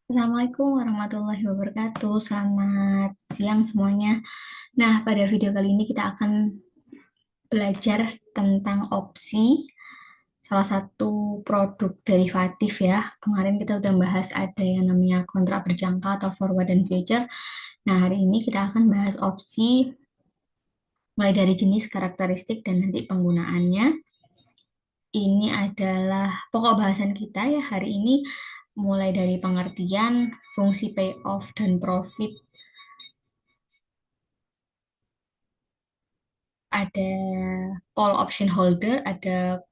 Assalamualaikum warahmatullahi wabarakatuh. Selamat siang semuanya. Nah, pada video kali ini kita akan belajar tentang opsi, salah satu produk derivatif ya. Kemarin kita udah bahas ada yang namanya kontrak berjangka atau forward dan future. Nah, hari ini kita akan bahas opsi mulai dari jenis, karakteristik, dan nanti penggunaannya. Ini adalah pokok bahasan kita ya hari ini, mulai dari pengertian, fungsi payoff dan profit, ada call option holder, ada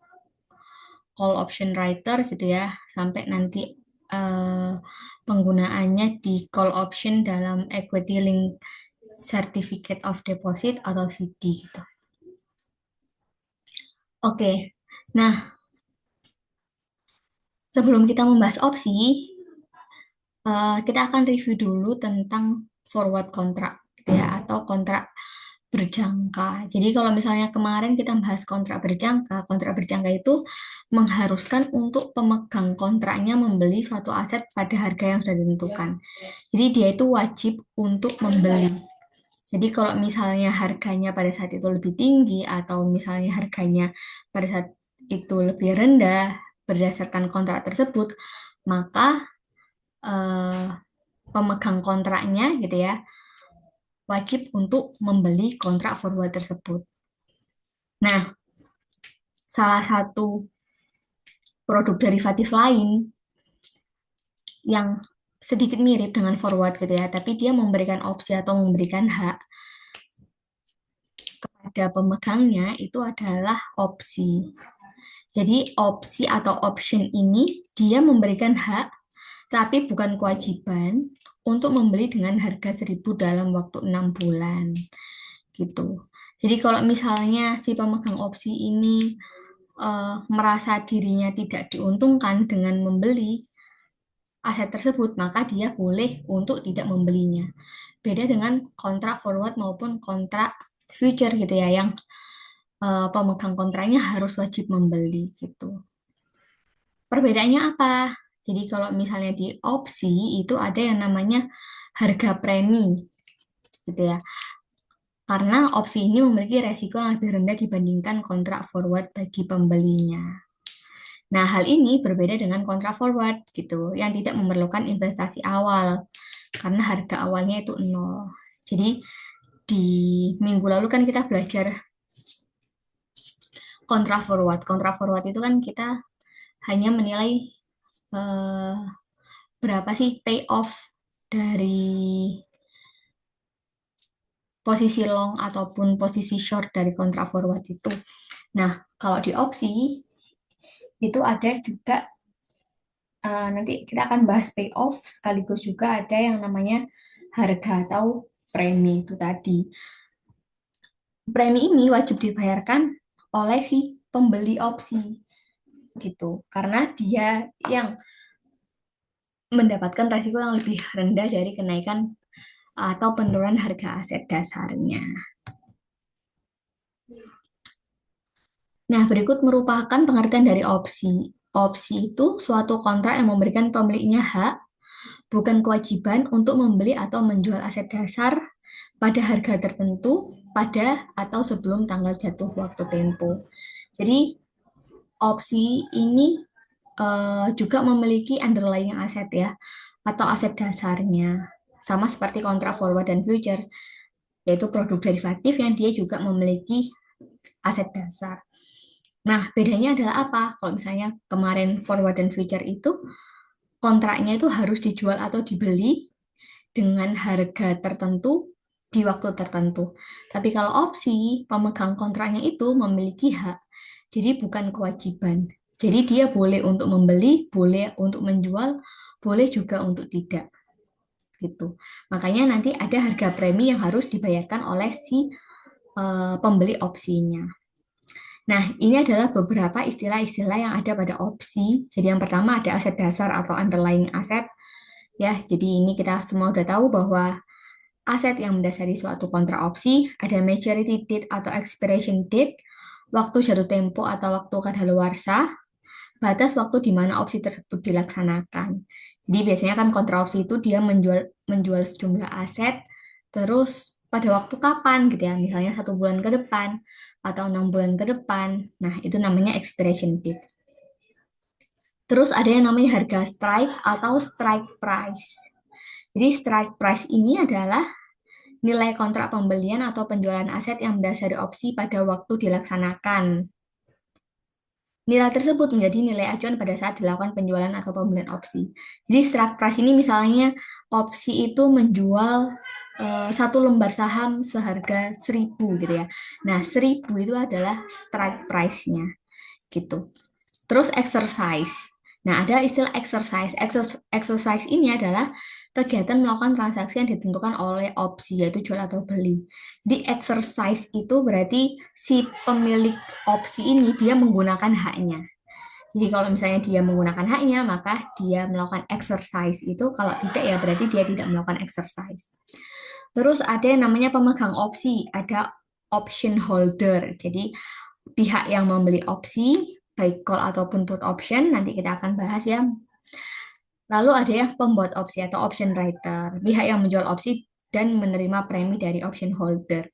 call option writer gitu ya, sampai nanti eh, penggunaannya di call option dalam equity link certificate of deposit atau CD gitu. Oke, nah sebelum kita membahas opsi, kita akan review dulu tentang forward contract gitu ya, atau kontrak berjangka. Jadi kalau misalnya kemarin kita bahas kontrak berjangka itu mengharuskan untuk pemegang kontraknya membeli suatu aset pada harga yang sudah ditentukan. Jadi dia itu wajib untuk membeli. Jadi kalau misalnya harganya pada saat itu lebih tinggi atau misalnya harganya pada saat itu lebih rendah berdasarkan kontrak tersebut, maka eh, pemegang kontraknya gitu ya wajib untuk membeli kontrak forward tersebut. Nah, salah satu produk derivatif lain yang sedikit mirip dengan forward gitu ya, tapi dia memberikan opsi atau memberikan hak pada pemegangnya itu adalah opsi. Jadi opsi atau option ini dia memberikan hak tapi bukan kewajiban untuk membeli dengan harga 1.000 dalam waktu 6 bulan gitu. Jadi kalau misalnya si pemegang opsi ini merasa dirinya tidak diuntungkan dengan membeli aset tersebut, maka dia boleh untuk tidak membelinya. Beda dengan kontrak forward maupun kontrak future gitu ya, yang pemegang kontraknya harus wajib membeli gitu. Perbedaannya apa? Jadi kalau misalnya di opsi itu ada yang namanya harga premi gitu ya. Karena opsi ini memiliki resiko yang lebih rendah dibandingkan kontrak forward bagi pembelinya. Nah, hal ini berbeda dengan kontrak forward gitu, yang tidak memerlukan investasi awal karena harga awalnya itu nol. Jadi di minggu lalu kan kita belajar kontrak forward. Kontrak forward itu kan kita hanya menilai eh, berapa sih payoff dari posisi long ataupun posisi short dari kontrak forward itu. Nah, kalau di opsi itu ada juga nanti kita akan bahas payoff sekaligus juga ada yang namanya harga atau premi itu tadi. Premi ini wajib dibayarkan oleh si pembeli opsi gitu. Karena dia yang mendapatkan resiko yang lebih rendah dari kenaikan atau penurunan harga aset dasarnya. Nah, berikut merupakan pengertian dari opsi. Opsi itu suatu kontrak yang memberikan pemiliknya hak, bukan kewajiban untuk membeli atau menjual aset dasar pada harga tertentu pada atau sebelum tanggal jatuh waktu tempo. Jadi, opsi ini juga memiliki underlying aset ya, atau aset dasarnya. Sama seperti kontrak forward dan future, yaitu produk derivatif yang dia juga memiliki aset dasar. Nah, bedanya adalah apa? Kalau misalnya kemarin forward dan future itu kontraknya itu harus dijual atau dibeli dengan harga tertentu di waktu tertentu. Tapi kalau opsi, pemegang kontraknya itu memiliki hak. Jadi bukan kewajiban. Jadi dia boleh untuk membeli, boleh untuk menjual, boleh juga untuk tidak gitu. Makanya nanti ada harga premi yang harus dibayarkan oleh si pembeli opsinya. Nah, ini adalah beberapa istilah-istilah yang ada pada opsi. Jadi yang pertama ada aset dasar atau underlying asset. Ya, jadi ini kita semua udah tahu bahwa aset yang mendasari suatu kontrak opsi ada maturity date atau expiration date, waktu jatuh tempo atau waktu kadaluarsa, batas waktu di mana opsi tersebut dilaksanakan. Jadi biasanya kan kontra opsi itu dia menjual sejumlah aset, terus pada waktu kapan gitu ya, misalnya 1 bulan ke depan atau 6 bulan ke depan. Nah, itu namanya expiration date. Terus ada yang namanya harga strike atau strike price. Jadi strike price ini adalah nilai kontrak pembelian atau penjualan aset yang mendasari opsi pada waktu dilaksanakan. Nilai tersebut menjadi nilai acuan pada saat dilakukan penjualan atau pembelian opsi. Jadi strike price ini misalnya opsi itu menjual 1 lembar saham seharga 1.000 gitu ya. Nah, 1.000 itu adalah strike price-nya gitu. Terus exercise. Nah, ada istilah exercise. Exercise ini adalah kegiatan melakukan transaksi yang ditentukan oleh opsi, yaitu jual atau beli. Jadi exercise itu berarti si pemilik opsi ini dia menggunakan haknya. Jadi kalau misalnya dia menggunakan haknya, maka dia melakukan exercise itu. Kalau tidak ya berarti dia tidak melakukan exercise. Terus ada yang namanya pemegang opsi, ada option holder. Jadi pihak yang membeli opsi, baik call ataupun put option, nanti kita akan bahas ya. Lalu ada yang pembuat opsi atau option writer, pihak yang menjual opsi dan menerima premi dari option holder.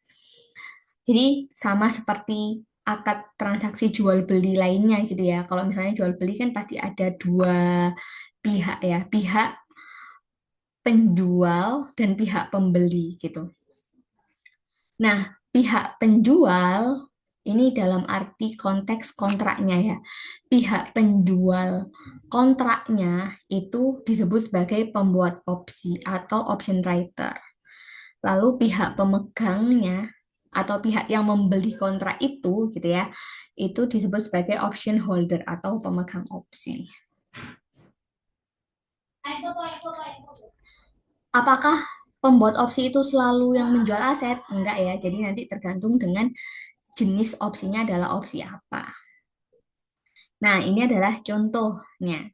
Jadi sama seperti akad transaksi jual beli lainnya gitu ya. Kalau misalnya jual beli kan pasti ada dua pihak ya, pihak penjual dan pihak pembeli gitu. Nah, pihak penjual ini dalam arti konteks kontraknya ya. Pihak penjual kontraknya itu disebut sebagai pembuat opsi atau option writer. Lalu pihak pemegangnya atau pihak yang membeli kontrak itu gitu ya, itu disebut sebagai option holder atau pemegang opsi. Apakah pembuat opsi itu selalu yang menjual aset? Enggak ya. Jadi nanti tergantung dengan jenis opsinya adalah opsi apa. Nah, ini adalah contohnya.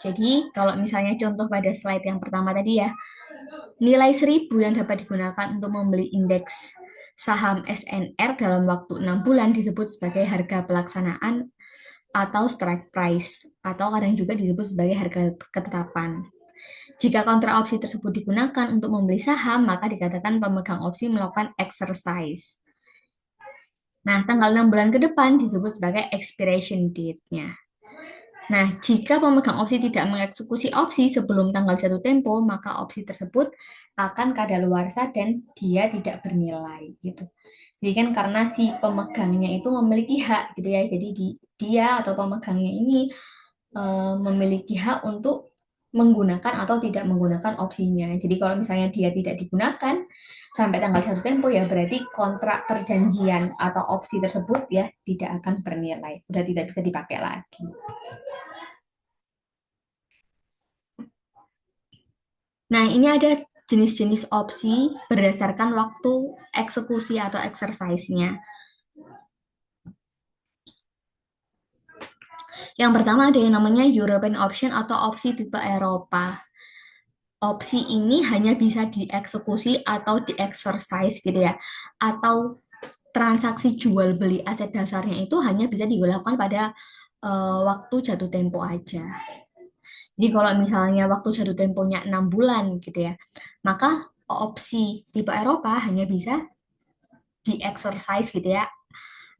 Jadi, kalau misalnya contoh pada slide yang pertama tadi ya, nilai 1.000 yang dapat digunakan untuk membeli indeks saham SNR dalam waktu 6 bulan disebut sebagai harga pelaksanaan atau strike price, atau kadang juga disebut sebagai harga ketetapan. Jika kontra opsi tersebut digunakan untuk membeli saham, maka dikatakan pemegang opsi melakukan exercise. Nah, tanggal 6 bulan ke depan disebut sebagai expiration date-nya. Nah, jika pemegang opsi tidak mengeksekusi opsi sebelum tanggal jatuh tempo, maka opsi tersebut akan kadaluarsa dan dia tidak bernilai gitu. Jadi kan karena si pemegangnya itu memiliki hak gitu ya. Jadi dia atau pemegangnya ini memiliki hak untuk menggunakan atau tidak menggunakan opsinya. Jadi kalau misalnya dia tidak digunakan sampai tanggal jatuh tempo ya berarti kontrak perjanjian atau opsi tersebut ya tidak akan bernilai, sudah tidak bisa dipakai lagi. Nah, ini ada jenis-jenis opsi berdasarkan waktu eksekusi atau exercise-nya. Yang pertama ada yang namanya European Option atau opsi tipe Eropa. Opsi ini hanya bisa dieksekusi atau diexercise gitu ya. Atau transaksi jual beli aset dasarnya itu hanya bisa dilakukan pada waktu jatuh tempo aja. Jadi kalau misalnya waktu jatuh temponya 6 bulan gitu ya, maka opsi tipe Eropa hanya bisa di-exercise gitu ya,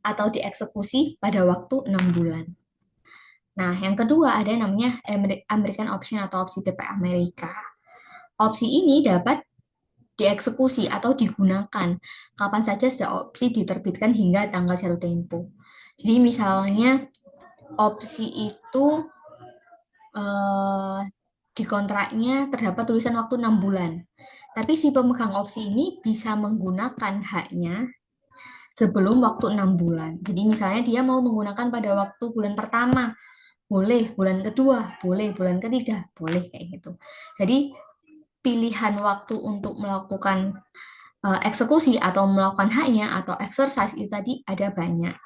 atau dieksekusi pada waktu 6 bulan. Nah, yang kedua ada yang namanya American Option atau opsi tipe Amerika. Opsi ini dapat dieksekusi atau digunakan kapan saja sejak opsi diterbitkan hingga tanggal jatuh tempo. Jadi misalnya opsi itu eh, di kontraknya terdapat tulisan waktu 6 bulan. Tapi si pemegang opsi ini bisa menggunakan haknya sebelum waktu 6 bulan. Jadi misalnya dia mau menggunakan pada waktu bulan pertama, boleh, bulan kedua, boleh, bulan ketiga, boleh kayak gitu. Jadi pilihan waktu untuk melakukan eksekusi atau melakukan haknya atau exercise itu tadi ada banyak.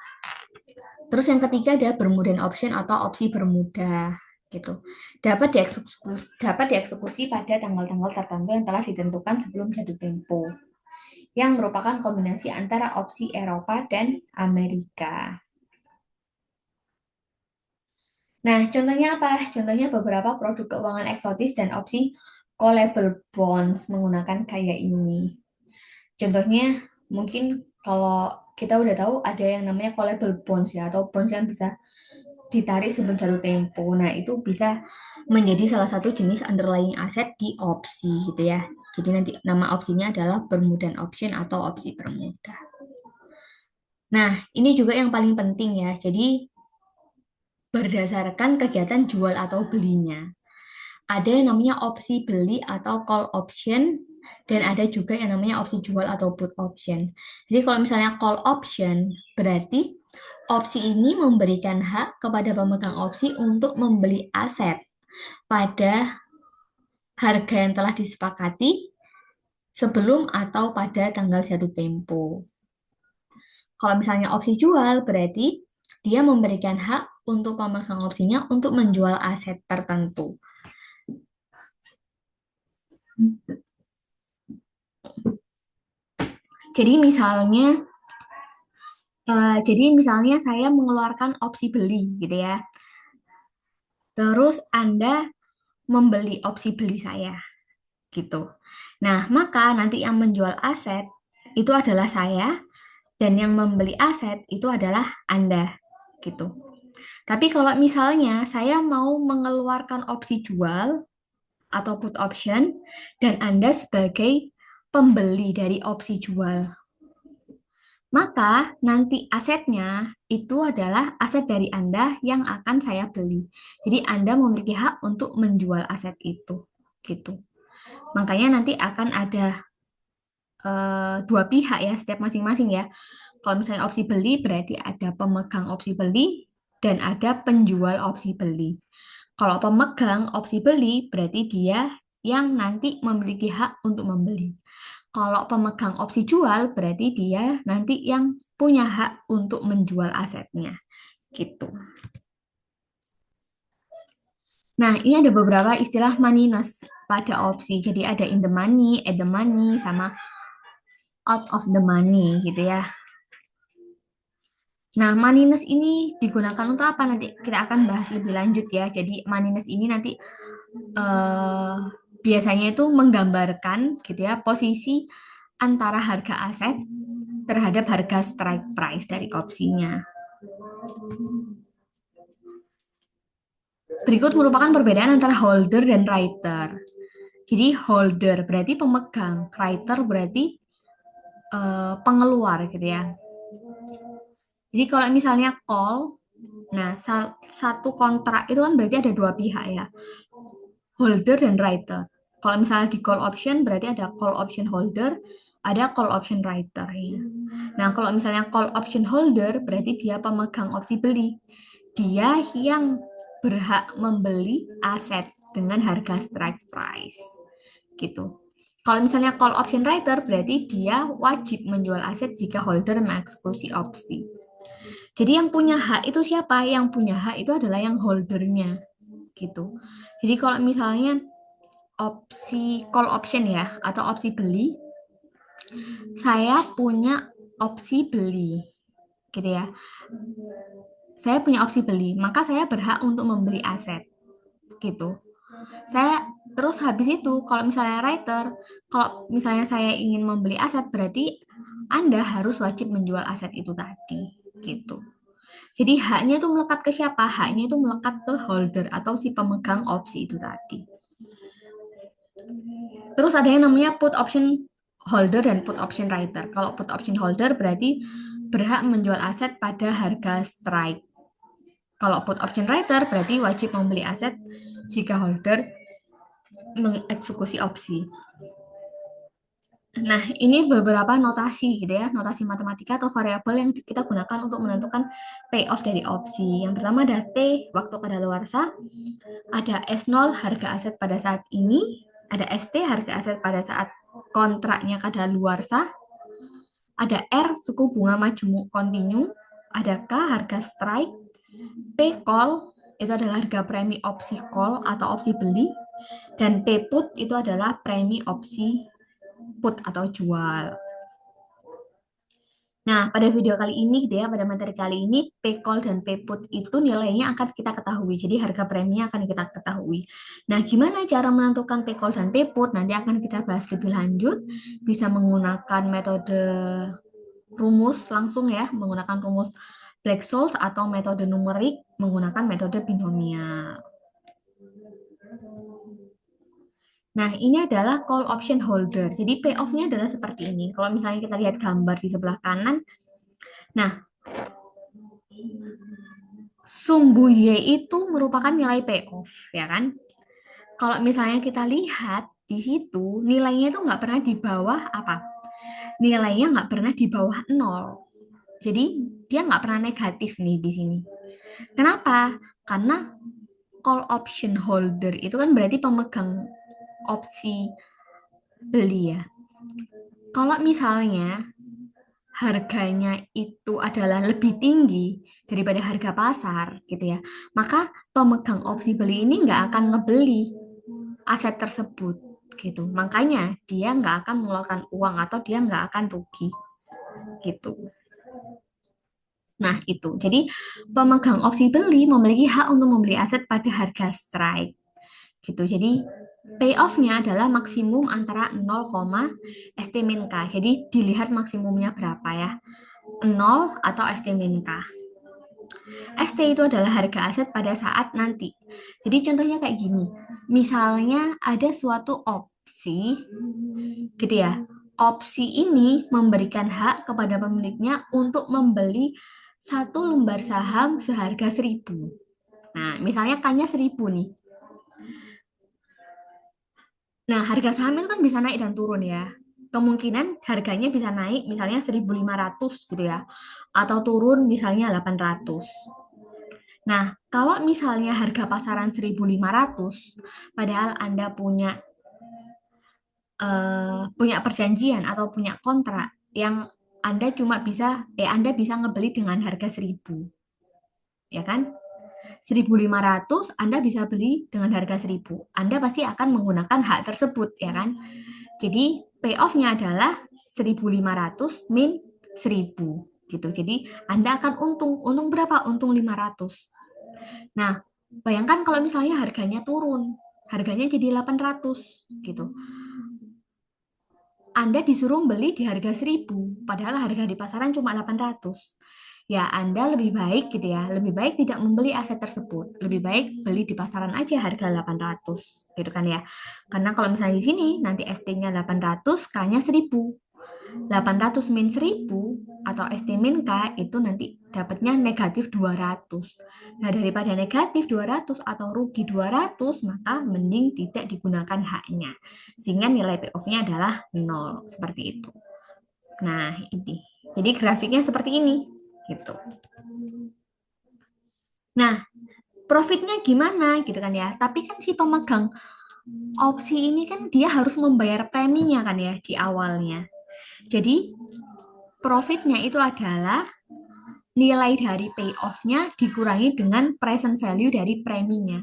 Terus yang ketiga ada Bermudian option atau opsi bermuda gitu. Dapat dieksekusi pada tanggal-tanggal tertentu yang telah ditentukan sebelum jatuh tempo, yang merupakan kombinasi antara opsi Eropa dan Amerika. Nah, contohnya apa? Contohnya beberapa produk keuangan eksotis dan opsi callable bonds menggunakan gaya ini. Contohnya mungkin kalau kita udah tahu ada yang namanya callable bonds ya, atau bonds yang bisa ditarik sebelum jatuh tempo. Nah, itu bisa menjadi salah satu jenis underlying aset di opsi gitu ya. Jadi nanti nama opsinya adalah Bermudan option atau opsi bermuda. Nah, ini juga yang paling penting ya. Jadi berdasarkan kegiatan jual atau belinya. Ada yang namanya opsi beli atau call option, dan ada juga yang namanya opsi jual atau put option. Jadi kalau misalnya call option, berarti opsi ini memberikan hak kepada pemegang opsi untuk membeli aset pada harga yang telah disepakati sebelum atau pada tanggal jatuh tempo. Kalau misalnya opsi jual, berarti dia memberikan hak untuk pemegang opsinya untuk menjual aset tertentu. Jadi misalnya, jadi misalnya saya mengeluarkan opsi beli gitu ya. Terus Anda membeli opsi beli saya gitu. Nah, maka nanti yang menjual aset itu adalah saya dan yang membeli aset itu adalah Anda gitu. Tapi kalau misalnya saya mau mengeluarkan opsi jual atau put option dan Anda sebagai pembeli dari opsi jual, maka nanti asetnya itu adalah aset dari Anda yang akan saya beli. Jadi Anda memiliki hak untuk menjual aset itu gitu. Makanya nanti akan ada dua pihak ya, setiap masing-masing ya. Kalau misalnya opsi beli berarti ada pemegang opsi beli dan ada penjual opsi beli. Kalau pemegang opsi beli berarti dia yang nanti memiliki hak untuk membeli. Kalau pemegang opsi jual berarti dia nanti yang punya hak untuk menjual asetnya gitu. Nah, ini ada beberapa istilah moneyness pada opsi. Jadi ada in the money, at the money, sama out of the money gitu ya. Nah, moneyness ini digunakan untuk apa? Nanti kita akan bahas lebih lanjut ya. Jadi moneyness ini nanti eh, biasanya itu menggambarkan gitu ya posisi antara harga aset terhadap harga strike price dari opsinya. Berikut merupakan perbedaan antara holder dan writer. Jadi holder berarti pemegang, writer berarti pengeluar gitu ya. Jadi kalau misalnya call, nah satu kontrak itu kan berarti ada dua pihak ya, holder dan writer. Kalau misalnya di call option berarti ada call option holder, ada call option writer ya. Nah, kalau misalnya call option holder berarti dia pemegang opsi beli. Dia yang berhak membeli aset dengan harga strike price. Gitu. Kalau misalnya call option writer berarti dia wajib menjual aset jika holder mengeksekusi opsi. Jadi yang punya hak itu siapa? Yang punya hak itu adalah yang holdernya gitu. Jadi kalau misalnya opsi call option ya atau opsi beli, saya punya opsi beli gitu ya. Saya punya opsi beli, maka saya berhak untuk membeli aset gitu. Saya terus habis itu kalau misalnya writer, kalau misalnya saya ingin membeli aset berarti Anda harus wajib menjual aset itu tadi gitu. Jadi haknya itu melekat ke siapa? Haknya itu melekat ke holder atau si pemegang opsi itu tadi. Terus ada yang namanya put option holder dan put option writer. Kalau put option holder berarti berhak menjual aset pada harga strike. Kalau put option writer berarti wajib membeli aset jika holder mengeksekusi opsi. Nah, ini beberapa notasi gitu ya, notasi matematika atau variabel yang kita gunakan untuk menentukan payoff dari opsi. Yang pertama ada T, waktu kadaluarsa, ada S0, harga aset pada saat ini, ada ST, harga aset pada saat kontraknya kadaluarsa, ada R, suku bunga majemuk kontinu, ada K, harga strike, P, call, itu adalah harga premi opsi call atau opsi beli, dan P put itu adalah premi opsi put atau jual. Nah, pada video kali ini gitu ya, pada materi kali ini, P-call dan P-put itu nilainya akan kita ketahui. Jadi harga preminya akan kita ketahui. Nah, gimana cara menentukan P-call dan P-put? Nanti akan kita bahas lebih lanjut. Bisa menggunakan metode rumus langsung ya, menggunakan rumus Black-Scholes atau metode numerik menggunakan metode binomial. Nah, ini adalah call option holder. Jadi payoff-nya adalah seperti ini. Kalau misalnya kita lihat gambar di sebelah kanan, nah, sumbu Y itu merupakan nilai payoff, ya kan? Kalau misalnya kita lihat di situ, nilainya itu nggak pernah di bawah apa? Nilainya nggak pernah di bawah nol. Jadi dia nggak pernah negatif nih di sini. Kenapa? Karena call option holder itu kan berarti pemegang opsi beli ya. Kalau misalnya harganya itu adalah lebih tinggi daripada harga pasar gitu ya, maka pemegang opsi beli ini nggak akan ngebeli aset tersebut gitu. Makanya dia nggak akan mengeluarkan uang atau dia nggak akan rugi gitu. Nah, itu. Jadi pemegang opsi beli memiliki hak untuk membeli aset pada harga strike gitu. Jadi payoff-nya adalah maksimum antara 0, ST min K. Jadi dilihat maksimumnya berapa ya. 0 atau ST min K. ST itu adalah harga aset pada saat nanti. Jadi contohnya kayak gini. Misalnya ada suatu opsi gitu ya. Opsi ini memberikan hak kepada pemiliknya untuk membeli satu lembar saham seharga 1.000. Nah, misalnya K-nya 1.000 nih. Nah, harga saham itu kan bisa naik dan turun ya. Kemungkinan harganya bisa naik misalnya 1.500 gitu ya. Atau turun misalnya 800. Nah, kalau misalnya harga pasaran 1.500, padahal Anda punya perjanjian atau punya kontrak yang Anda bisa ngebeli dengan harga 1.000, ya kan? 1.500 Anda bisa beli dengan harga 1.000. Anda pasti akan menggunakan hak tersebut, ya kan? Jadi payoff-nya adalah 1.500 min 1.000 gitu. Jadi Anda akan untung berapa? Untung 500. Nah, bayangkan kalau misalnya harganya turun, harganya jadi 800 gitu. Anda disuruh beli di harga 1.000, padahal harga di pasaran cuma 800. Ya, Anda lebih baik gitu ya, lebih baik tidak membeli aset tersebut. Lebih baik beli di pasaran aja harga 800, gitu kan ya. Karena kalau misalnya di sini nanti ST-nya 800, K-nya 1.000. 800 min 1.000 atau ST min K itu nanti dapatnya negatif 200. Nah, daripada negatif 200 atau rugi 200, maka mending tidak digunakan haknya. Sehingga nilai payoff-nya adalah 0, seperti itu. Nah, ini. Jadi grafiknya seperti ini, gitu. Nah, profitnya gimana gitu kan ya. Tapi kan si pemegang opsi ini kan dia harus membayar preminya kan ya di awalnya. Jadi profitnya itu adalah nilai dari payoff-nya dikurangi dengan present value dari preminya.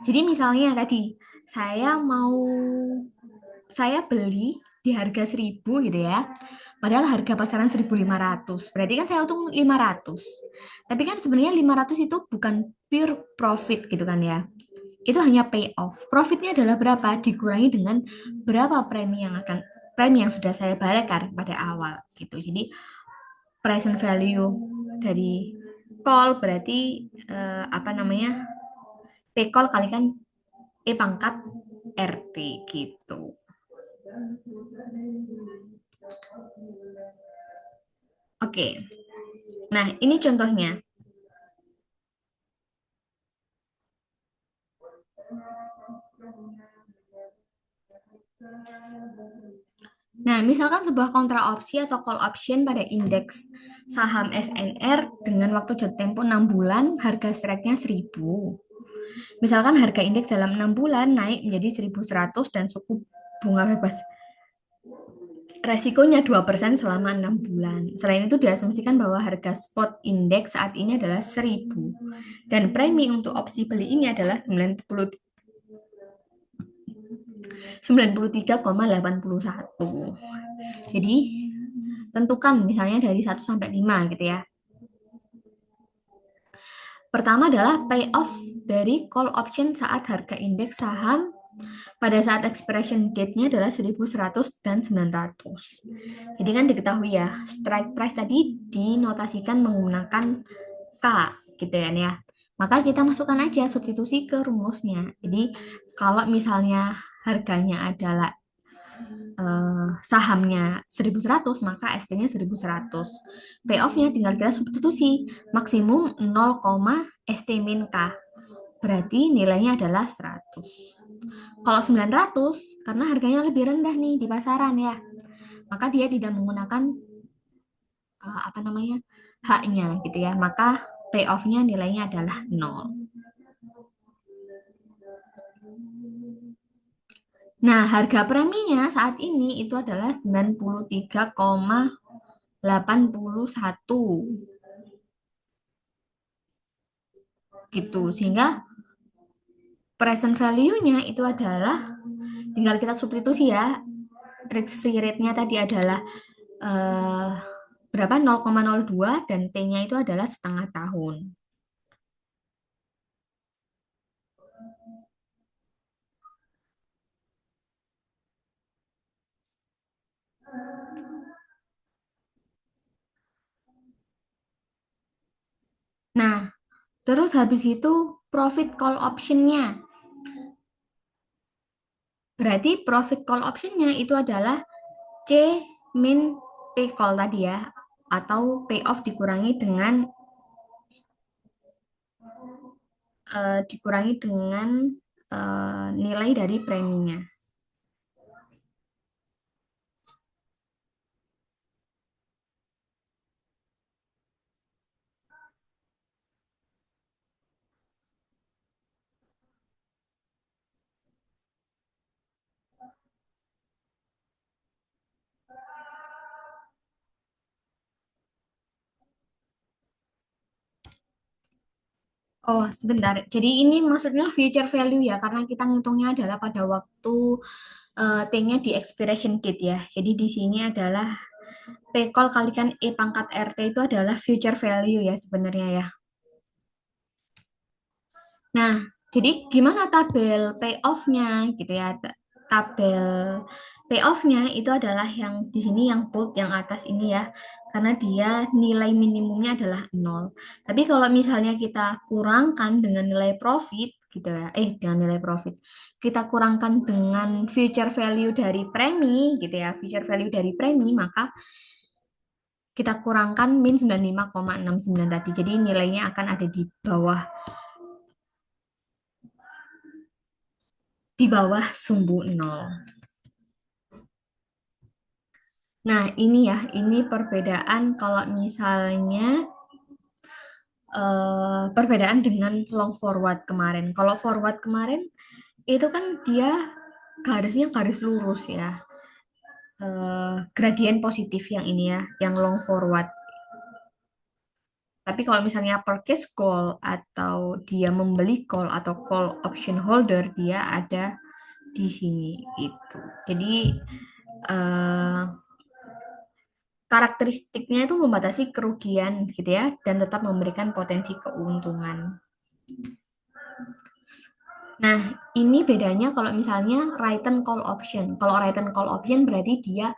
Jadi misalnya tadi saya mau saya beli di harga 1.000 gitu ya. Padahal harga pasaran 1.500. Berarti kan saya untung 500. Tapi kan sebenarnya 500 itu bukan pure profit gitu kan ya. Itu hanya payoff. Profitnya adalah berapa? Dikurangi dengan berapa premi yang sudah saya bayarkan pada awal gitu. Jadi present value dari call berarti apa namanya? P call kalikan E pangkat RT gitu. Oke. Nah, ini contohnya. Nah, misalkan sebuah kontra opsi atau call option pada indeks saham SNR dengan waktu jatuh tempo 6 bulan, harga strike-nya 1.000. Misalkan harga indeks dalam 6 bulan naik menjadi 1.100 dan suku bunga bebas resikonya 2% selama 6 bulan. Selain itu diasumsikan bahwa harga spot indeks saat ini adalah 1.000 dan premi untuk opsi beli ini adalah 93,81. Jadi Tentukan misalnya dari 1 sampai 5 gitu ya. Pertama adalah payoff dari call option saat harga indeks saham pada saat expiration date-nya adalah 1.100 dan 900. Jadi kan diketahui ya, strike price tadi dinotasikan menggunakan K gitu kan ya. Maka kita masukkan aja substitusi ke rumusnya. Jadi kalau misalnya harganya adalah sahamnya 1.100 maka ST-nya 1.100. Payoff-nya tinggal kita substitusi maksimum 0, ST min K. Berarti nilainya adalah 100. Kalau 900 karena harganya lebih rendah nih di pasaran ya, maka dia tidak menggunakan apa namanya? Haknya gitu ya. Maka payoff-nya nilainya adalah 0. Nah, harga preminya saat ini itu adalah 93,81 gitu. Sehingga present value-nya itu adalah tinggal kita substitusi ya. Risk free rate-nya tadi adalah eh, berapa? 0,02 dan T-nya itu adalah setengah tahun. Nah, terus habis itu profit call option-nya. Berarti profit call option-nya itu adalah C min P call tadi ya. Atau payoff dikurangi dengan nilai dari preminya. Oh, sebentar. Jadi ini maksudnya future value ya, karena kita ngitungnya adalah pada waktu T-nya di expiration date ya. Jadi di sini adalah P call kalikan E pangkat RT itu adalah future value ya sebenarnya ya. Nah, jadi gimana tabel payoff-nya gitu ya? Tabel payoff-nya itu adalah yang di sini yang bold yang atas ini ya. Karena dia nilai minimumnya adalah 0. Tapi kalau misalnya kita kurangkan dengan nilai profit gitu ya. Dengan nilai profit. Kita kurangkan dengan future value dari premi gitu ya. Future value dari premi maka kita kurangkan min 95,69 tadi. Jadi nilainya akan ada di bawah sumbu 0. Nah, ini ya, ini perbedaan kalau misalnya perbedaan dengan long forward kemarin. Kalau forward kemarin itu kan dia garisnya garis lurus ya. Gradien positif yang ini ya, yang long forward. Tapi kalau misalnya purchase call atau dia membeli call atau call option holder, dia ada di sini itu. Jadi eh, karakteristiknya itu membatasi kerugian gitu ya dan tetap memberikan potensi keuntungan. Nah, ini bedanya kalau misalnya written call option. Kalau written call option berarti dia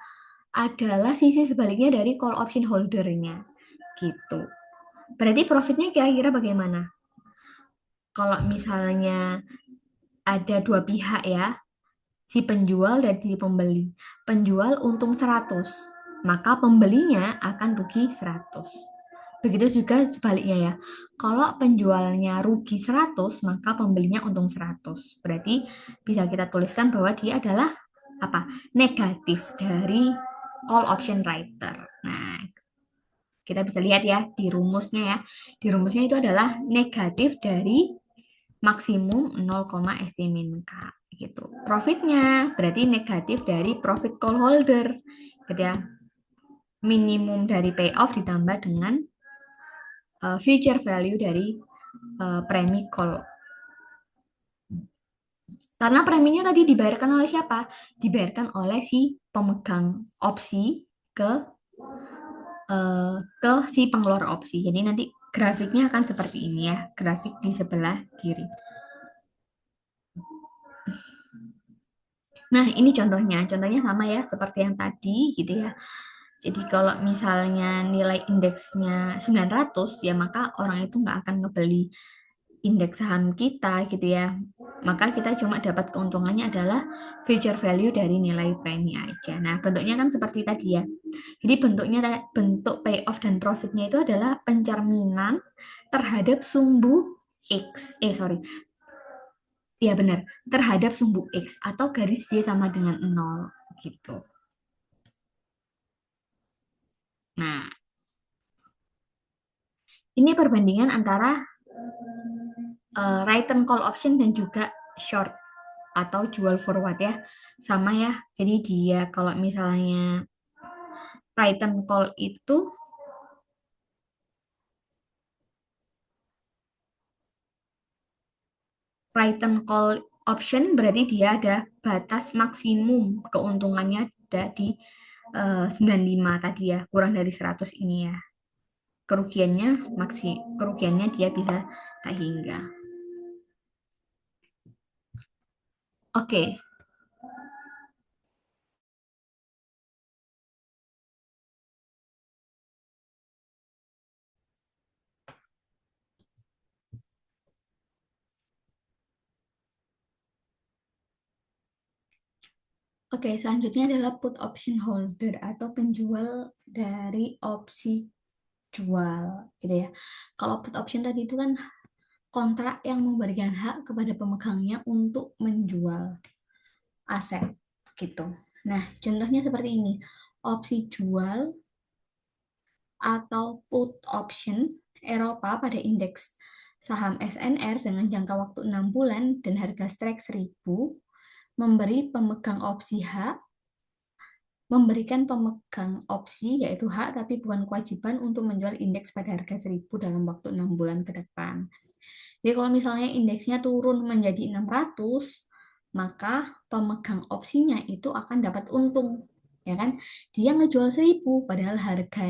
adalah sisi sebaliknya dari call option holdernya gitu. Berarti profitnya kira-kira bagaimana? Kalau misalnya ada dua pihak ya, si penjual dan si pembeli. Penjual untung 100, maka pembelinya akan rugi 100. Begitu juga sebaliknya ya. Kalau penjualnya rugi 100, maka pembelinya untung 100. Berarti bisa kita tuliskan bahwa dia adalah apa? Negatif dari call option writer. Nah, kita bisa lihat ya di rumusnya ya. Di rumusnya itu adalah negatif dari maksimum 0, ST min K gitu. Profitnya berarti negatif dari profit call holder gitu ya. Minimum dari payoff ditambah dengan future value dari premi call. Karena preminya tadi dibayarkan oleh siapa? Dibayarkan oleh si pemegang opsi ke ke si pengeluar opsi. Jadi nanti grafiknya akan seperti ini ya, grafik di sebelah kiri. Nah, ini contohnya. Contohnya sama ya, seperti yang tadi gitu ya. Jadi kalau misalnya nilai indeksnya 900, ya maka orang itu nggak akan ngebeli indeks saham kita gitu ya. Maka kita cuma dapat keuntungannya adalah future value dari nilai premi aja. Nah, bentuknya kan seperti tadi ya. Jadi bentuk payoff dan profitnya itu adalah pencerminan terhadap sumbu X. Sorry. Ya benar, terhadap sumbu X atau garis Y sama dengan nol gitu. Nah, ini perbandingan antara return call option dan juga short atau jual forward ya. Sama ya. Jadi dia kalau misalnya return call itu return call option berarti dia ada batas maksimum keuntungannya ada di 95 tadi ya, kurang dari 100 ini ya. Kerugiannya dia bisa tak hingga. Oke, oke, selanjutnya adalah put option holder atau penjual dari opsi jual gitu ya. Kalau put option tadi itu kan kontrak yang memberikan hak kepada pemegangnya untuk menjual aset gitu. Nah, contohnya seperti ini. Opsi jual atau put option Eropa pada indeks saham SNR dengan jangka waktu 6 bulan dan harga strike 1000 memberi pemegang opsi hak memberikan pemegang opsi yaitu hak tapi bukan kewajiban untuk menjual indeks pada harga 1000 dalam waktu 6 bulan ke depan. Jadi kalau misalnya indeksnya turun menjadi 600, maka pemegang opsinya itu akan dapat untung, ya kan? Dia ngejual 1000 padahal harga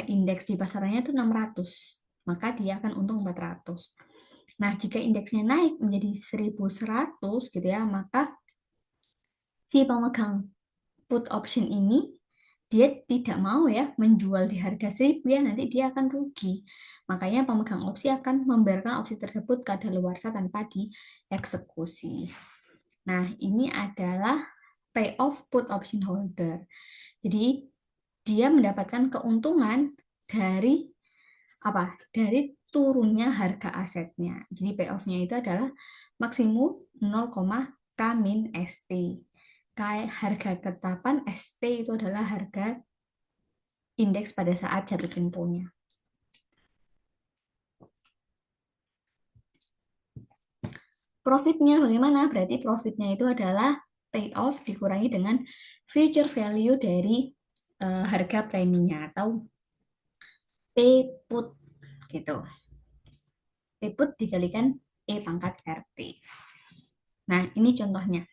indeks di pasarnya itu 600, maka dia akan untung 400. Nah, jika indeksnya naik menjadi 1100 gitu ya, maka si pemegang put option ini dia tidak mau ya menjual di harga 1000 ya nanti dia akan rugi. Makanya pemegang opsi akan membiarkan opsi tersebut kadaluarsa tanpa dieksekusi. Nah, ini adalah payoff put option holder. Jadi dia mendapatkan keuntungan dari apa? Dari turunnya harga asetnya. Jadi payoff-nya itu adalah maksimum 0, K min ST. Kayak harga ketetapan ST itu adalah harga indeks pada saat jatuh temponya. Profitnya bagaimana? Berarti profitnya itu adalah payoff dikurangi dengan future value dari harga preminya atau P put gitu. P put dikalikan E pangkat RT. Nah, ini contohnya.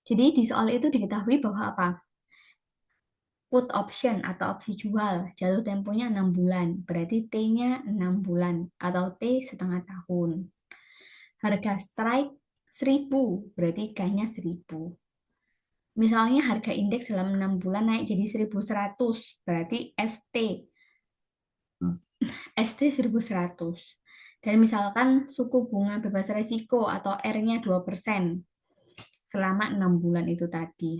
Jadi di soal itu diketahui bahwa apa? Put option atau opsi jual jatuh temponya 6 bulan, berarti T-nya 6 bulan atau T setengah tahun. Harga strike 1000, berarti K-nya 1000. Misalnya harga indeks dalam 6 bulan naik jadi 1100, berarti ST 1100. Dan misalkan suku bunga bebas resiko atau R-nya 2% selama 6 bulan itu tadi.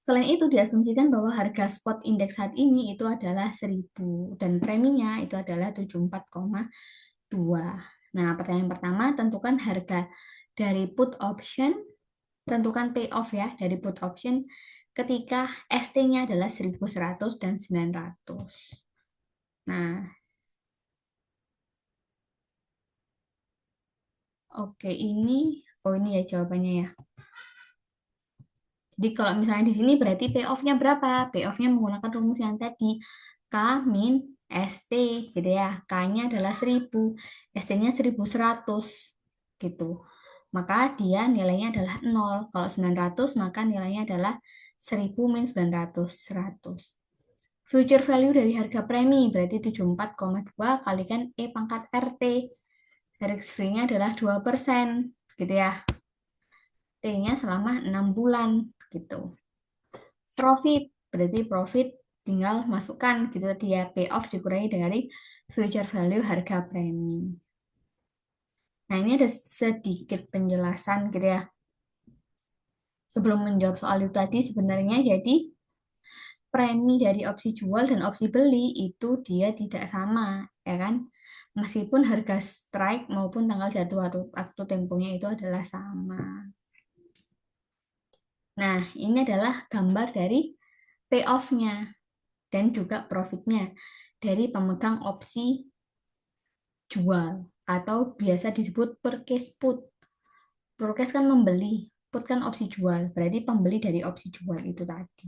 Selain itu diasumsikan bahwa harga spot indeks saat ini itu adalah 1000 dan preminya itu adalah 74,2. Nah, pertanyaan pertama, tentukan harga dari put option, tentukan payoff ya dari put option ketika ST-nya adalah 1100 dan 900. Nah, oke ini ya jawabannya ya. Jadi kalau misalnya di sini berarti payoff-nya berapa? Payoff-nya menggunakan rumus yang tadi. K min ST gitu ya. K-nya adalah 1000, ST-nya 1100 gitu. maka dia nilainya adalah 0. Kalau 900, maka nilainya adalah 1000 min 900, 100. Future value dari harga premi berarti 74,2 kalikan E pangkat RT. Risk free-nya adalah 2%, gitu ya. T-nya selama 6 bulan, gitu. Profit, berarti profit tinggal masukkan, gitu dia payoff dikurangi dari future value harga premi. Nah, ini ada sedikit penjelasan, gitu ya. Sebelum menjawab soal itu tadi, sebenarnya jadi premi dari opsi jual dan opsi beli itu dia tidak sama, ya kan? Meskipun harga strike maupun tanggal jatuh atau waktu temponya itu adalah sama. Nah, ini adalah gambar dari payoff-nya dan juga profitnya dari pemegang opsi jual atau biasa disebut purchase put. Purchase kan membeli, put kan opsi jual, berarti pembeli dari opsi jual itu tadi.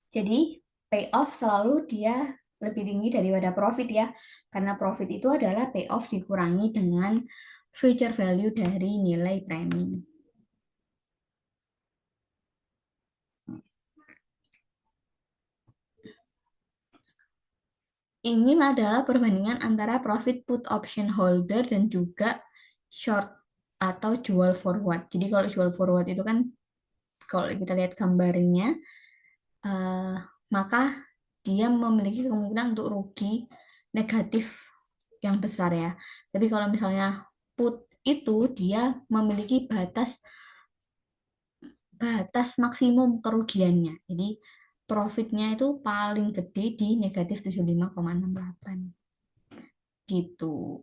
Jadi payoff selalu dia lebih tinggi daripada profit ya. Karena profit itu adalah payoff dikurangi dengan future value dari nilai premi. Ini adalah perbandingan antara profit put option holder dan juga short atau jual forward. Jadi kalau jual forward itu kan kalau kita lihat gambarnya, eh, maka dia memiliki kemungkinan untuk rugi negatif yang besar ya. Tapi kalau misalnya put itu dia memiliki batas batas maksimum kerugiannya. Jadi profitnya itu paling gede di negatif 75,68 gitu.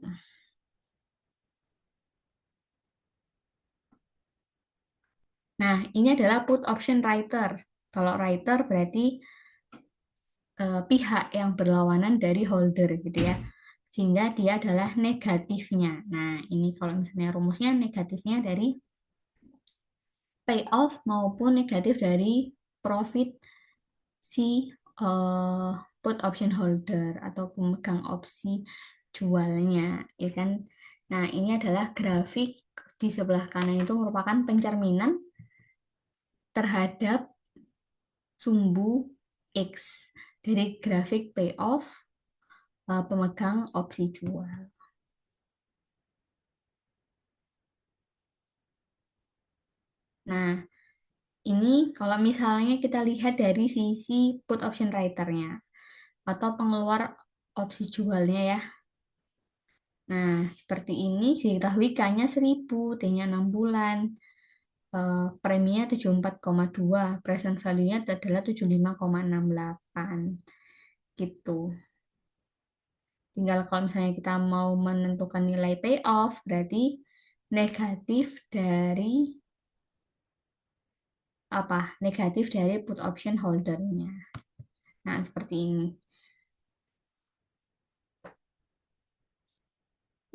Nah, ini adalah put option writer. Kalau writer berarti pihak yang berlawanan dari holder gitu ya. Sehingga dia adalah negatifnya. Nah, ini kalau misalnya rumusnya negatifnya dari payoff maupun negatif dari profit si eh, put option holder atau pemegang opsi jualnya, ya kan? Nah, ini adalah grafik di sebelah kanan itu merupakan pencerminan terhadap sumbu X dari grafik payoff pemegang opsi jual. Nah, ini kalau misalnya kita lihat dari sisi put option writer-nya atau pengeluar opsi jualnya ya. Nah, seperti ini diketahui K-nya 1000, T-nya 6 bulan, preminya 74,2, present value-nya adalah 75,68 gitu. Tinggal kalau misalnya kita mau menentukan nilai payoff, berarti negatif dari apa? Negatif dari put option holder-nya. Nah, seperti ini.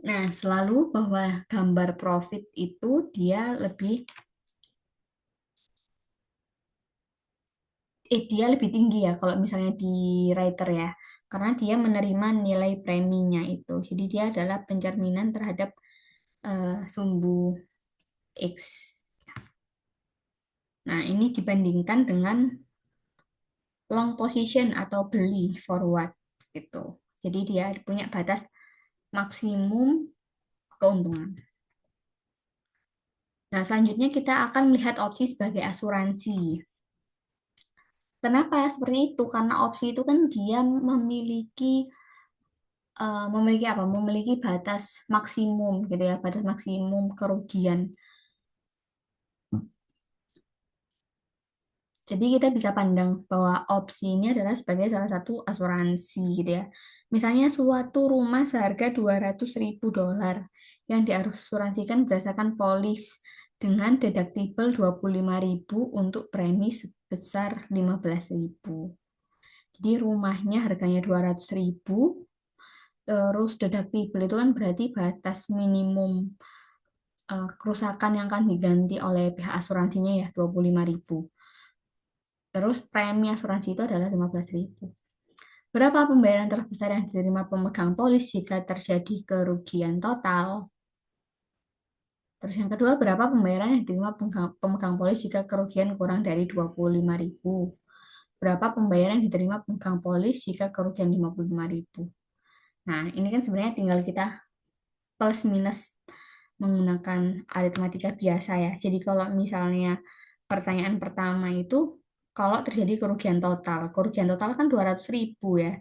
Nah, selalu bahwa gambar profit itu dia lebih tinggi ya kalau misalnya di writer ya. Karena dia menerima nilai preminya itu. Jadi dia adalah pencerminan terhadap sumbu X. Nah, ini dibandingkan dengan long position atau beli forward gitu. Jadi dia punya batas maksimum keuntungan. Nah, selanjutnya kita akan melihat opsi sebagai asuransi. Kenapa seperti itu? Karena opsi itu kan dia memiliki apa? Memiliki batas maksimum gitu ya, batas maksimum kerugian. Jadi kita bisa pandang bahwa opsi ini adalah sebagai salah satu asuransi gitu ya. Misalnya suatu rumah seharga 200.000 dolar yang diasuransikan berdasarkan polis dengan deductible 25.000 untuk premi sebesar 15.000. Jadi rumahnya harganya 200.000, terus deductible itu kan berarti batas minimum kerusakan yang akan diganti oleh pihak asuransinya ya 25.000. Terus premi asuransi itu adalah 15.000. Berapa pembayaran terbesar yang diterima pemegang polis jika terjadi kerugian total? Terus yang kedua, berapa pembayaran yang diterima pemegang polis jika kerugian kurang dari 25.000? Berapa pembayaran yang diterima pemegang polis jika kerugian 55.000? Nah, ini kan sebenarnya tinggal kita plus minus menggunakan aritmatika biasa ya. Jadi kalau misalnya pertanyaan pertama itu kalau terjadi kerugian total kan 200.000 ya.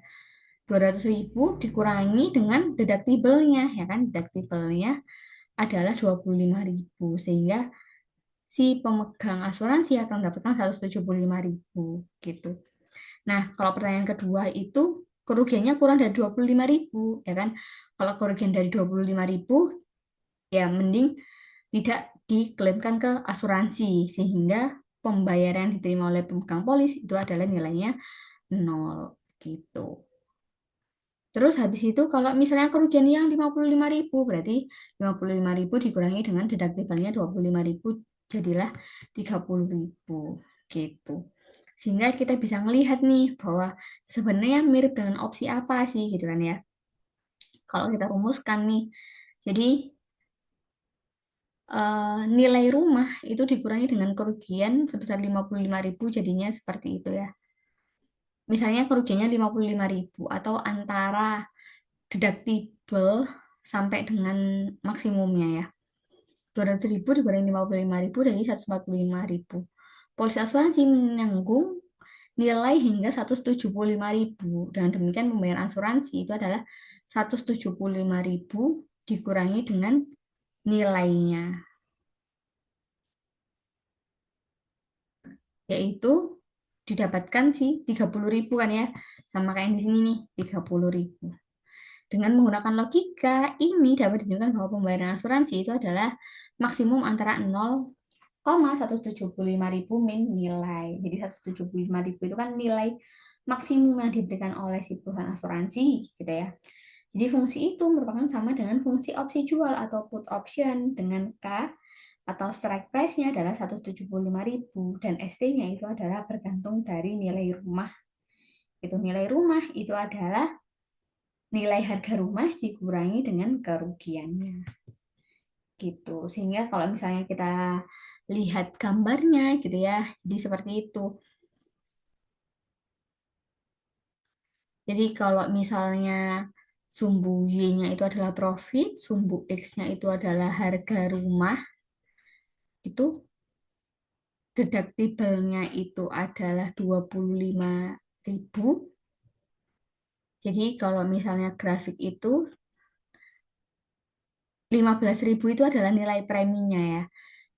200.000 dikurangi dengan deductible-nya ya kan. Deductible-nya adalah 25.000 sehingga si pemegang asuransi akan mendapatkan 175.000 gitu. Nah, kalau pertanyaan kedua itu kerugiannya kurang dari 25.000 ya kan. Kalau kerugian dari 25.000 ya mending tidak diklaimkan ke asuransi sehingga pembayaran yang diterima oleh pemegang polis itu adalah nilainya nol gitu. Terus habis itu kalau misalnya kerugian yang 55.000 berarti 55.000 dikurangi dengan deductible-nya 25.000 jadilah 30.000 gitu. Sehingga kita bisa melihat nih bahwa sebenarnya mirip dengan opsi apa sih gitu kan ya. Kalau kita rumuskan nih, jadi nilai rumah itu dikurangi dengan kerugian sebesar 55.000 jadinya seperti itu ya. Misalnya kerugiannya 55.000 atau antara deductible sampai dengan maksimumnya ya. 200.000 dikurangi 55.000 dari 145.000. Polis asuransi menanggung nilai hingga 175.000. Dengan demikian pembayaran asuransi itu adalah 175.000 dikurangi dengan nilainya, yaitu didapatkan sih 30.000 kan ya. Sama kayak di sini nih, 30.000. Dengan menggunakan logika, ini dapat ditunjukkan bahwa pembayaran asuransi itu adalah maksimum antara 0,175.000 min nilai. Jadi 175.000 itu kan nilai maksimum yang diberikan oleh si perusahaan asuransi gitu ya. Jadi fungsi itu merupakan sama dengan fungsi opsi jual atau put option dengan K atau strike price-nya adalah 175.000 dan ST-nya itu adalah bergantung dari nilai rumah. Itu nilai rumah itu adalah nilai harga rumah dikurangi dengan kerugiannya gitu. Sehingga kalau misalnya kita lihat gambarnya gitu ya, jadi seperti itu. Jadi kalau misalnya sumbu Y-nya itu adalah profit, sumbu X-nya itu adalah harga rumah, itu deductible-nya itu adalah 25.000. Jadi kalau misalnya grafik itu 15.000 itu adalah nilai preminya ya.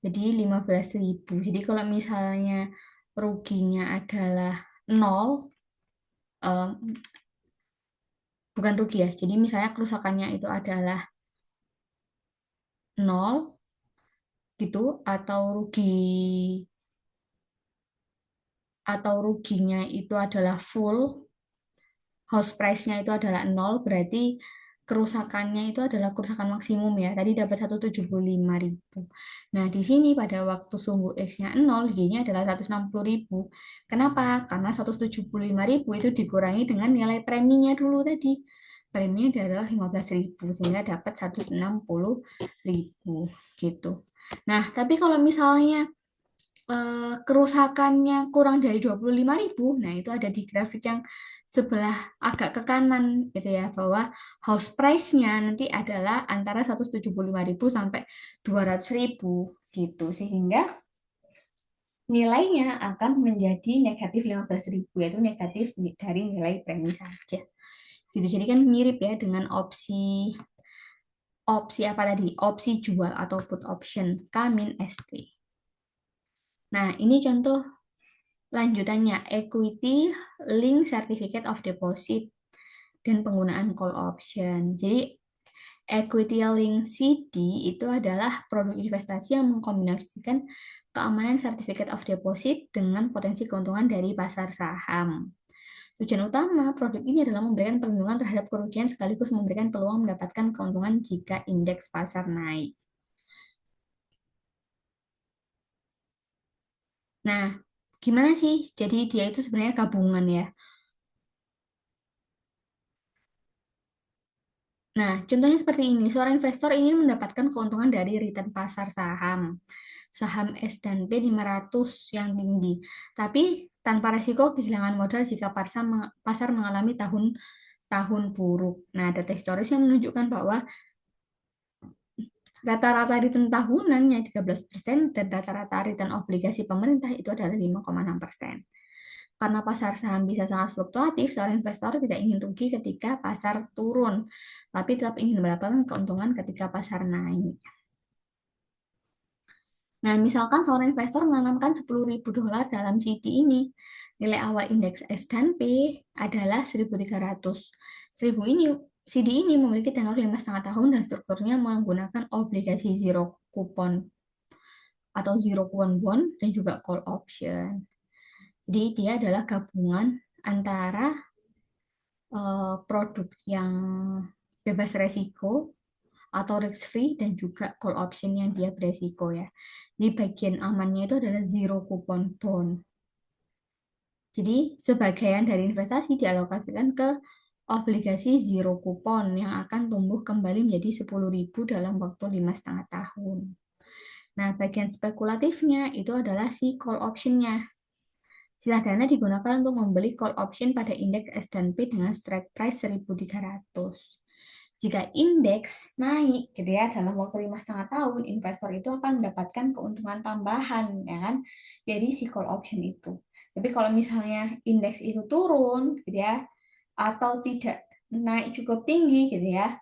Jadi 15.000. Jadi kalau misalnya ruginya adalah nol, em, bukan rugi ya. Jadi misalnya kerusakannya itu adalah nol gitu atau ruginya itu adalah full, house price-nya itu adalah nol, berarti kerusakannya itu adalah kerusakan maksimum ya. Tadi dapat 175.000. Nah, di sini pada waktu sumbu X-nya nol, Y-nya adalah 160.000. Kenapa? Karena 175.000 itu dikurangi dengan nilai preminya dulu tadi. Preminya adalah 15.000, sehingga dapat 160.000 gitu. Nah, tapi kalau misalnya kerusakannya kurang dari 25.000, nah itu ada di grafik yang sebelah agak ke kanan gitu ya, bahwa house price-nya nanti adalah antara 175.000 sampai 200.000 gitu, sehingga nilainya akan menjadi negatif 15.000, yaitu negatif dari nilai premi saja. Gitu, jadi kan mirip ya dengan opsi opsi apa tadi? Opsi jual atau put option K-ST. Nah, ini contoh lanjutannya, equity link certificate of deposit dan penggunaan call option. Jadi equity link CD itu adalah produk investasi yang mengkombinasikan keamanan certificate of deposit dengan potensi keuntungan dari pasar saham. Tujuan utama produk ini adalah memberikan perlindungan terhadap kerugian sekaligus memberikan peluang mendapatkan keuntungan jika indeks pasar naik. Nah, gimana sih? Jadi dia itu sebenarnya gabungan ya. Nah, contohnya seperti ini. Seorang investor ingin mendapatkan keuntungan dari return pasar saham. Saham S dan P 500 yang tinggi. Tapi tanpa resiko kehilangan modal jika pasar mengalami tahun buruk. Nah, data historis yang menunjukkan bahwa rata-rata return tahunannya 13% dan rata-rata return obligasi pemerintah itu adalah 5,6%. Karena pasar saham bisa sangat fluktuatif, seorang investor tidak ingin rugi ketika pasar turun, tapi tetap ingin mendapatkan keuntungan ketika pasar naik. Nah, misalkan seorang investor menanamkan $10.000 dalam CD ini. Nilai awal indeks S dan P adalah 1.300. 1000 ini CD ini memiliki tenor 5,5 tahun dan strukturnya menggunakan obligasi zero coupon atau zero coupon bond dan juga call option. Jadi dia adalah gabungan antara produk yang bebas resiko atau risk free dan juga call option yang dia beresiko ya. Di bagian amannya itu adalah zero coupon bond. Jadi sebagian dari investasi dialokasikan ke obligasi zero coupon yang akan tumbuh kembali menjadi 10.000 dalam waktu 5,5 tahun. Nah, bagian spekulatifnya itu adalah si call optionnya. Sisa dana digunakan untuk membeli call option pada indeks S dan P dengan strike price 1.300. Jika indeks naik gitu ya dalam waktu 5,5 tahun, investor itu akan mendapatkan keuntungan tambahan ya kan dari si call option itu. Tapi kalau misalnya indeks itu turun gitu ya atau tidak naik cukup tinggi gitu ya,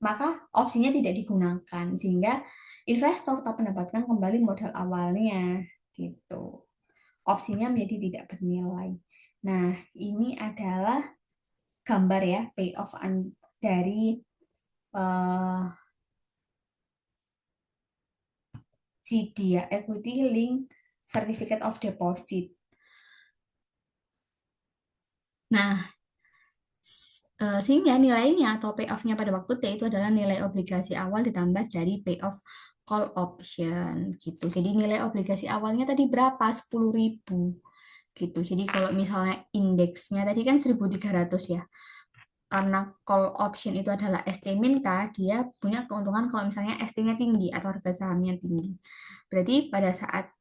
maka opsinya tidak digunakan sehingga investor tetap mendapatkan kembali modal awalnya gitu. Opsinya menjadi tidak bernilai. Nah, ini adalah gambar ya payoff dari uh, CD ya, Equity Link Certificate of Deposit. Nah, sehingga nilainya atau payoff-nya pada waktu T itu adalah nilai obligasi awal ditambah dari payoff call option gitu. Jadi nilai obligasi awalnya tadi berapa? 10.000 gitu. Jadi kalau misalnya indeksnya tadi kan 1.300 ya. Karena call option itu adalah ST min K, dia punya keuntungan kalau misalnya ST-nya tinggi atau harga sahamnya tinggi. Berarti pada saat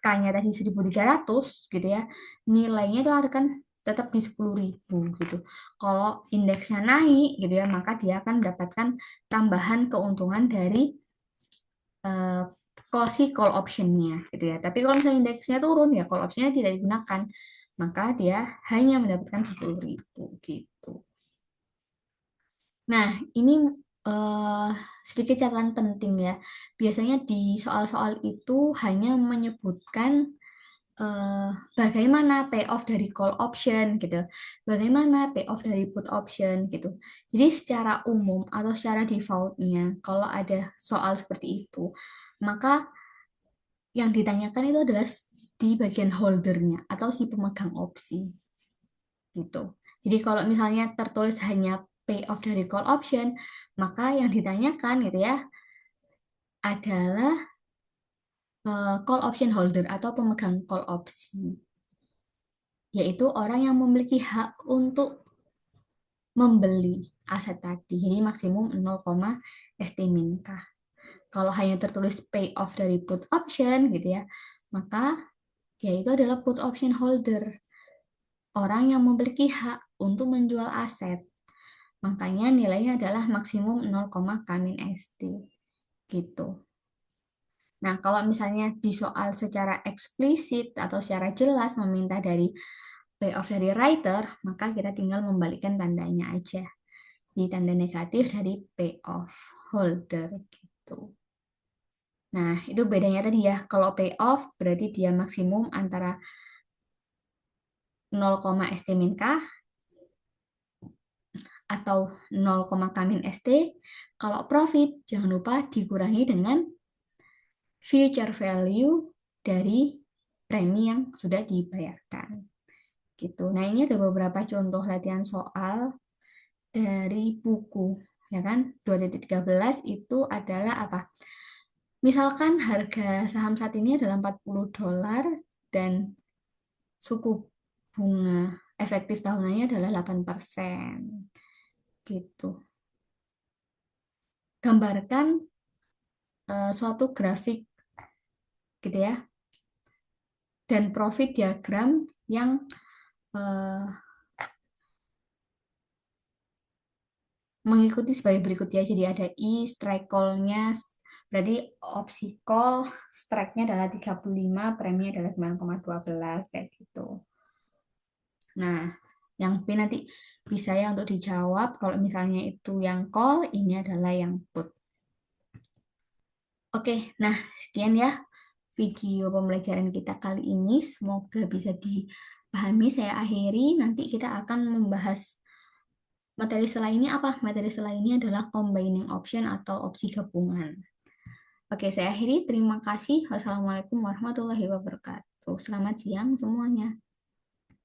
K-nya tadi 1.300 gitu ya, nilainya itu akan tetap di 10.000 gitu. Kalau indeksnya naik gitu ya, maka dia akan mendapatkan tambahan keuntungan dari uh, call option-nya gitu ya. Tapi kalau misalnya indeksnya turun ya call option-nya tidak digunakan, maka dia hanya mendapatkan 10.000 gitu. Nah, ini eh, sedikit catatan penting ya. Biasanya di soal-soal itu hanya menyebutkan eh, bagaimana payoff dari call option gitu, bagaimana payoff dari put option gitu. Jadi secara umum atau secara defaultnya, kalau ada soal seperti itu, maka yang ditanyakan itu adalah di bagian holdernya atau si pemegang opsi gitu. Jadi kalau misalnya tertulis hanya payoff dari call option, maka yang ditanyakan gitu ya adalah call option holder atau pemegang call opsi, yaitu orang yang memiliki hak untuk membeli aset tadi. Jadi maksimum 0, estimin kah. Kalau hanya tertulis payoff dari put option gitu ya, maka ya itu adalah put option holder, orang yang memiliki hak untuk menjual aset. Makanya nilainya adalah maksimum 0, Kamin ST gitu. Nah, kalau misalnya di soal secara eksplisit atau secara jelas meminta dari payoff dari writer, maka kita tinggal membalikkan tandanya aja. Di tanda negatif dari payoff holder gitu. Nah, itu bedanya tadi ya. Kalau payoff berarti dia maksimum antara 0, ST min K atau 0, Kamin ST. Kalau profit, jangan lupa dikurangi dengan future value dari premi yang sudah dibayarkan. Gitu. Nah, ini ada beberapa contoh latihan soal dari buku, ya kan? 2.13 itu adalah apa? Misalkan harga saham saat ini adalah $40 dan suku bunga efektif tahunannya adalah 8%. gitu. Gambarkan suatu grafik gitu ya, dan profit diagram yang eh, mengikuti sebagai berikut ya. Jadi ada strike call-nya, berarti opsi call strike-nya adalah 35, preminya adalah 9,12 kayak gitu. Nah, yang B nanti bisa ya untuk dijawab. Kalau misalnya itu yang call, ini adalah yang put. Oke, nah sekian ya video pembelajaran kita kali ini. Semoga bisa dipahami. Saya akhiri. Nanti kita akan membahas materi selainnya apa? Materi selainnya adalah combining option atau opsi gabungan. Oke, saya akhiri. Terima kasih. Wassalamualaikum warahmatullahi wabarakatuh. Selamat siang semuanya.